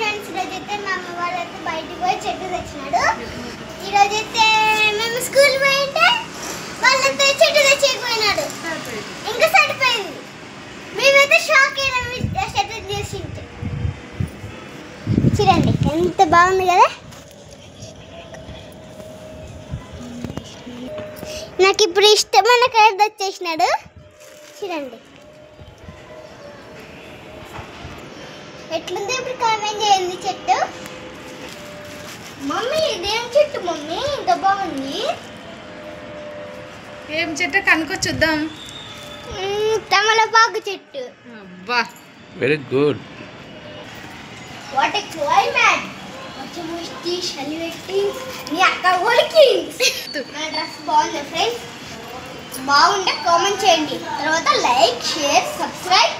Friends ఈరోజైతే మా అమ్మ వాళ్ళతో బయటికి పోయి చెట్టు తెచ్చినాడు. ఈరోజైతే మేము స్కూల్ పోయింటే వాళ్ళతో చెట్టు తెచ్చిపోయినాడు. ఇంకా సరిపోయింది. మేమైతే షాక్ అయినాము చెట్టు చేసింటే. చూడండి ఎంత బాగుంది కదా. నాకు ఇప్పుడు ఇష్టమైన కలర్ తెచ్చేసినాడు. చూడండి ఎట్లుంది. ఇప్పుడు కామెంట్ చేయండి. చెట్టు మమ్మీ ఇదేం చెట్టు మమ్మీ ఇంత బాగుంది. ఏం చెట్టు కనుక్కో చూద్దాం. తమలపాకు చెట్టు. అబ్బా very good. What a climate. వచ్చి ముష్టి చలివెట్టి నీ అక్క ఊరికి. నా డ్రెస్ బాగుంది ఫ్రెండ్స్. బాగుంటే కామెంట్ చేయండి. తర్వాత లైక్ షేర్ సబ్స్క్రైబ్